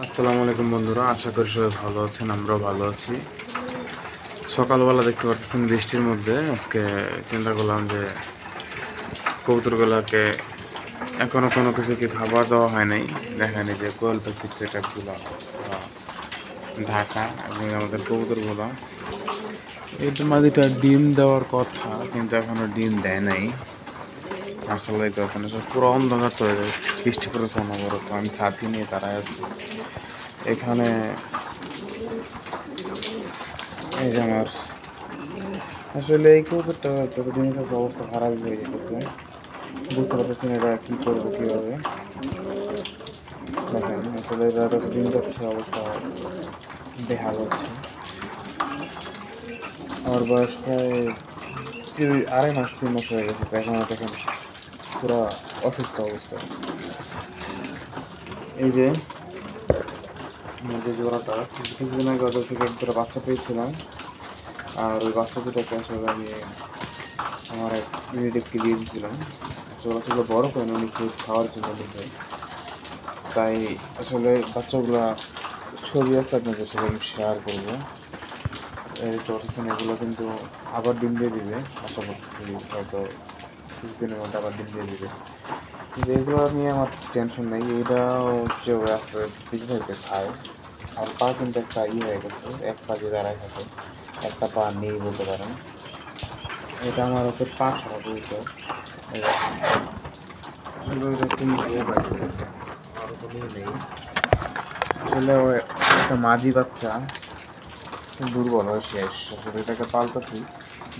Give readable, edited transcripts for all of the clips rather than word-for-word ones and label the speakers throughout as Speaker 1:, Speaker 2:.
Speaker 1: আসসালামু আলাইকুম বন্ধুরা, আশা করি সবাই ভালো আছেন। আমরাও ভালো আছি। সকালবেলা দেখতে পাচ্ছেন বৃষ্টির মধ্যে আজকে চিন্তা করলাম যে কবুতরগুলোকে এখনো কোনো কিছু কি খাবার দেওয়া হয় নাই। দেখেন এই যে কোয়েল পাখির সেটআপগুলো ঢাকা এবং আমাদের কবুতরগুলো এটা মাদিটা ডিম দেওয়ার কথা, কিন্তু এখনো ডিম দেয় নাই। আসলে তো ওখানে সব পুরো অন্ধকার তো বৃষ্টি পড়েছে অনবরত। আমি ছাতি নিয়ে তারাই আছি এখানে। এই যে আমার আসলে এই কবুতরটা যতদিন থেকে অবস্থা খারাপ হয়ে যেতেছে, বুঝতে পারতেছি না এটা কী করবো কীভাবে। দেখেন আসলে এটা যতদিন যাচ্ছে অবস্থা বেহাল হচ্ছে। আমার বয়স প্রায় 2.5 মাস 3 মাস হয়ে গেছে, তো এখন দেখেন পুরো অসুস্থ অবস্থা। এই যে আমার যে জোড়াটা কিছুদিন আগে ওদের থেকে একটা বাচ্চা পেয়েছিলাম, আর ওই বাচ্চা দুটাকে আসলে আমি আমার এক রিলেটিভকে দিয়ে দিয়েছিলাম। ওরা ছিল বড় করেন, উনি খুব খাওয়ার জন্য দিয়েছে। তাই আসলে বাচ্চাগুলা ছবি আছে আপনাদের সাথে আমি শেয়ার করবো। এই চলতেছেন এগুলো কিন্তু আবার ডিম দিয়ে দিবে, আশা করছি হয়তো কিছুদিনের মধ্যে আবার ডিম দিয়ে দিবে। কিন্তু এগুলো নিয়ে আমার টেনশন নেই, এটা হচ্ছে ওরা আসলে পিছনে খায়। আর পা কিন্তু একটা হয়ে গেছে, এক পা যে দাঁড়ায় থাকে, একটা পা নেই বলতে পারেন। এটা আমার হচ্ছে পা ছাড়া বলতো। আসলে ওইটা তুমি আরো তো নেই। আসলে একটা মাঝি বাচ্চা দুর্বল হয়ে শেষ। আসলে এটাকে পাল্টাছি,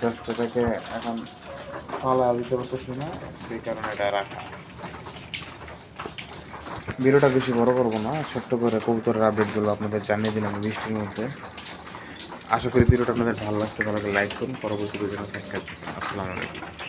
Speaker 1: জাস্ট এটাকে এখন পালা দিতে পারতেছি না, সেই কারণে এটা রাখা। ভিডিওটা বেশি বড় করবো না, ছোট্ট করে কবুতরের আপডেটগুলো আপনাদের জানিয়ে দিলাম বৃষ্টির মধ্যে। আশা করি ভিডিওটা আপনাদের ভালো লাগছে। ভালো লাগে লাইক করুন, পরবর্তী ভিডিও সাবস্ক্রাইব করুন। আসসালামু আলাইকুম।